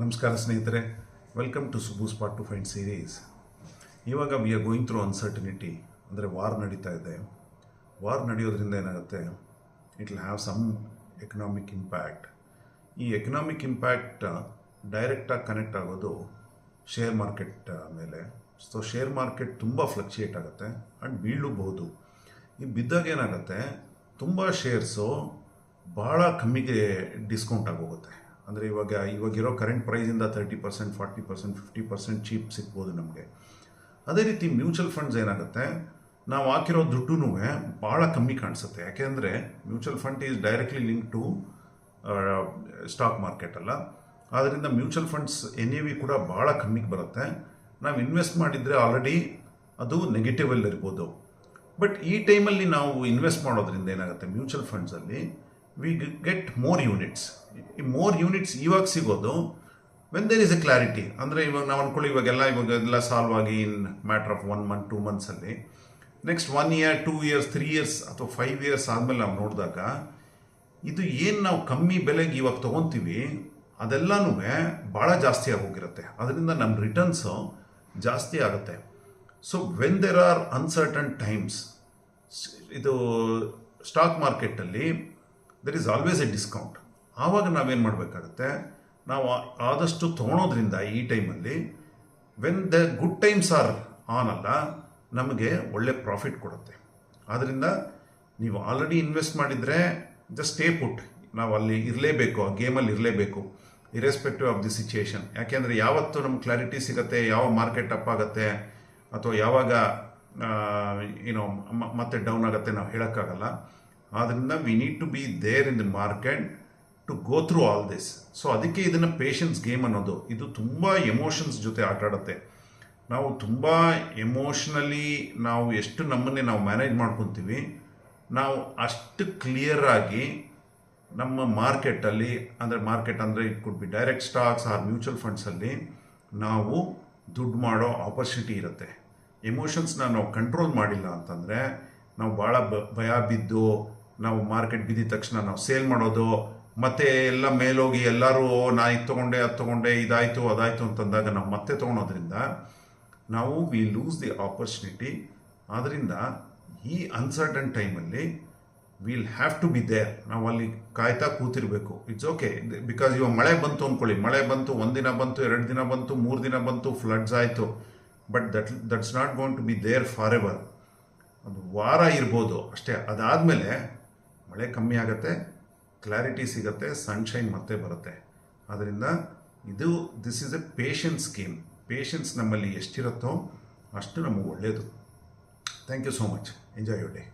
ನಮಸ್ಕಾರ ಸ್ನೇಹಿತರೆ, welcome to Subu spot to find series. ಇವಾಗ we are going through uncertainty, ಅಂದರೆ ವಾರ್ ನಡೀತಾ ಇದೆ. ವಾರ್ ನಡೆಯೋದ್ರಿಂದ ಏನಾಗುತ್ತೆ, it will have some economic impact. ಈ ಎಕನಾಮಿಕ್ ಇಂಪ್ಯಾಕ್ಟ್ ಡೈರೆಕ್ಟಾಗಿ ಕನೆಕ್ಟ್ ಆಗೋದು ಶೇರ್ ಮಾರ್ಕೆಟ್ ಮೇಲೆ. ಸೊ ಶೇರ್ ಮಾರ್ಕೆಟ್ ತುಂಬ ಫ್ಲಕ್ಚುಯೇಟ್ ಆಗುತ್ತೆ ಆ್ಯಂಡ್ ಬೀಳಬಹುದು. ಈ ಬಿದ್ದಾಗ ಏನಾಗುತ್ತೆ, ತುಂಬ ಶೇರ್ಸು ಭಾಳ ಕಮ್ಮಿಗೆ ಡಿಸ್ಕೌಂಟ್ ಆಗೋಗುತ್ತೆ. ಅಂದರೆ ಇವಾಗಿರೋ ಕರೆಂಟ್ ಪ್ರೈಸಿಂದ 30%, 40%, 50% ಚೀಪ್ ಸಿಗ್ಬೋದು ನಮಗೆ. ಅದೇ ರೀತಿ ಮ್ಯೂಚುವಲ್ ಫಂಡ್ಸ್ ಏನಾಗುತ್ತೆ, ನಾವು ಹಾಕಿರೋ ದುಡ್ಡು ಭಾಳ ಕಮ್ಮಿ ಕಾಣಿಸುತ್ತೆ. ಯಾಕೆಂದರೆ mutual fund is directly link to stock market ಅಲ್ಲ. ಆದ್ದರಿಂದ ಮ್ಯೂಚುವಲ್ ಫಂಡ್ಸ್ NAV ಕೂಡ ಭಾಳ ಕಮ್ಮಿಗೆ ಬರುತ್ತೆ. ನಾವು ಇನ್ವೆಸ್ಟ್ ಮಾಡಿದರೆ ಆಲ್ರೆಡಿ ಅದು ನೆಗೆಟಿವಲ್ಲಿ ಇರ್ಬೋದು. ಬಟ್ ಈ ಟೈಮಲ್ಲಿ ನಾವು ಇನ್ವೆಸ್ಟ್ ಮಾಡೋದ್ರಿಂದ ಏನಾಗುತ್ತೆ, ಮ್ಯೂಚುವಲ್ ಫಂಡ್ಸಲ್ಲಿ ವಿ ಗೆಟ್ ಮೋರ್ ಯೂನಿಟ್ಸ್. ಈ ಮೋರ್ ಯೂನಿಟ್ಸ್ ಇವಾಗ ಸಿಗೋದು when there is a clarity. ಅಂದರೆ ಇವಾಗ ನಾವು ಅಂದ್ಕೊಳ್ಳಿ, ಇವಾಗೆಲ್ಲ ಸಾಲ್ವ್ ಆಗಿ ಇನ್ ಮ್ಯಾಟ್ರ್ ಆಫ್ 1 month 2 monthsಲ್ಲಿ ನೆಕ್ಸ್ಟ್ 1 year 2 years 3 years ಅಥವಾ 5 years ಆದಮೇಲೆ ನಾವು ನೋಡಿದಾಗ ಇದು ಏನು ನಾವು ಕಮ್ಮಿ ಬೆಲೆಗೆ ಇವಾಗ ತೊಗೊತೀವಿ ಅದೆಲ್ಲನೂ ಭಾಳ ಜಾಸ್ತಿ ಆಗೋಗಿರುತ್ತೆ. ಅದರಿಂದ ನಮ್ಮ ರಿಟರ್ನ್ಸು ಜಾಸ್ತಿ ಆಗುತ್ತೆ. So when there are uncertain times, ಇದು ಸ್ಟಾಕ್ ಮಾರ್ಕೆಟಲ್ಲಿ there is always a discount. ಆವಾಗ ನಾವೇನು ಮಾಡಬೇಕಾಗುತ್ತೆ, ನಾವು ಆದಷ್ಟು ತೊಗೊಳೋದ್ರಿಂದ ಈ ಟೈಮಲ್ಲಿ when the good times are on ಅಲ್ಲ, ನಮಗೆ ಒಳ್ಳೆ ಪ್ರಾಫಿಟ್ ಕೊಡುತ್ತೆ. ಆದ್ದರಿಂದ ನೀವು ಆಲ್ರೆಡಿ ಇನ್ವೆಸ್ಟ್ ಮಾಡಿದರೆ ಜಸ್ಟ್ ಸ್ಟೇ ಪುಟ್. ನಾವು ಅಲ್ಲಿ ಇರಲೇಬೇಕು, ಆ ಗೇಮಲ್ಲಿ ಇರಲೇಬೇಕು, ಇರೆಸ್ಪೆಕ್ಟಿವ್ ಆಫ್ ದಿ ಸಿಚುಯೇಷನ್. ಯಾಕೆಂದರೆ ಯಾವತ್ತು ನಮ್ಗೆ ಕ್ಲಾರಿಟಿ ಸಿಗುತ್ತೆ, ಯಾವ ಮಾರ್ಕೆಟ್ ಅಪ್ ಆಗುತ್ತೆ ಅಥವಾ ಯಾವಾಗ ಮತ್ತೆ ಡೌನ್ ಆಗುತ್ತೆ ನಾವು ಹೇಳೋಕ್ಕಾಗಲ್ಲ. ಆದ್ದರಿಂದ we need to be there in the market to go through all this. So ಅದಕ್ಕೆ ಇದನ್ನು ಪೇಷನ್ಸ್ ಗೇಮ್ ಅನ್ನೋದು. ಇದು ತುಂಬ ಎಮೋಷನ್ಸ್ ಜೊತೆ ಆಟ ಆಡುತ್ತೆ. ನಾವು ತುಂಬ ಎಮೋಷ್ನಲಿ ನಾವು ಎಷ್ಟು ನಮ್ಮನ್ನೇ ನಾವು ಮ್ಯಾನೇಜ್ ಮಾಡ್ಕೊತೀವಿ, ನಾವು ಅಷ್ಟು ಕ್ಲಿಯರಾಗಿ ನಮ್ಮ ಮಾರ್ಕೆಟಲ್ಲಿ, ಅಂದರೆ it could be direct stocks or mutual ಫಂಡ್ಸಲ್ಲಿ ನಾವು ದುಡ್ಡು ಮಾಡೋ ಆಪರ್ಚುನಿಟಿ ಇರುತ್ತೆ. ಎಮೋಷನ್ಸ್ನ ನಾವು ಕಂಟ್ರೋಲ್ ಮಾಡಿಲ್ಲ ಅಂತಂದರೆ ನಾವು ಭಾಳ ಭಯ ಬಿದ್ದು, ನಾವು ಮಾರ್ಕೆಟ್ ಬಿದ್ದಿದ ತಕ್ಷಣ ನಾವು ಸೇಲ್ ಮಾಡೋದು, ಮತ್ತೆ ಎಲ್ಲ ಮೇಲೋಗಿ ಎಲ್ಲರೂ ನಾ ಇದು ತೊಗೊಂಡೆ ಅದು ತೊಗೊಂಡೆ ಇದಾಯಿತು ಅದಾಯಿತು ಅಂತಂದಾಗ ನಾವು ಮತ್ತೆ ತೊಗೊಳೋದ್ರಿಂದ ನಾವು ವಿ ಲೂಸ್ ದಿ ಆಪರ್ಚುನಿಟಿ. ಆದ್ದರಿಂದ ಈ ಅನ್ಸರ್ಟನ್ ಟೈಮಲ್ಲಿ will have to be there. ನಾವು ಅಲ್ಲಿ ಕಾಯ್ತಾ ಕೂತಿರಬೇಕು. ಇಟ್ಸ್ ಓಕೆ, ಬಿಕಾಸ್ ಇವಾಗ ಮಳೆ ಬಂತು ಅಂದ್ಕೊಳ್ಳಿ, ಮಳೆ ಬಂತು, 1 ದಿನ ಬಂತು, 2 ದಿನ ಬಂತು, 3 ದಿನ ಬಂತು, ಫ್ಲಡ್ಸ್ ಆಯಿತು. But that's not going to be there for ever. ಒಂದು ವಾರ ಇರ್ಬೋದು ಅಷ್ಟೇ. ಅದಾದಮೇಲೆ ಮಳೆ ಕಮ್ಮಿ ಆಗುತ್ತೆ, ಕ್ಲಾರಿಟಿ ಸಿಗುತ್ತೆ, ಸನ್ಶೈನ್ ಮತ್ತೆ ಬರುತ್ತೆ. ಆದ್ದರಿಂದ this is a patience game. Patience ನಮ್ಮಲ್ಲಿ ಎಷ್ಟಿರುತ್ತೋ ಅಷ್ಟು ನಮಗೆ ಒಳ್ಳೆಯದು. Thank you so much. Enjoy your day.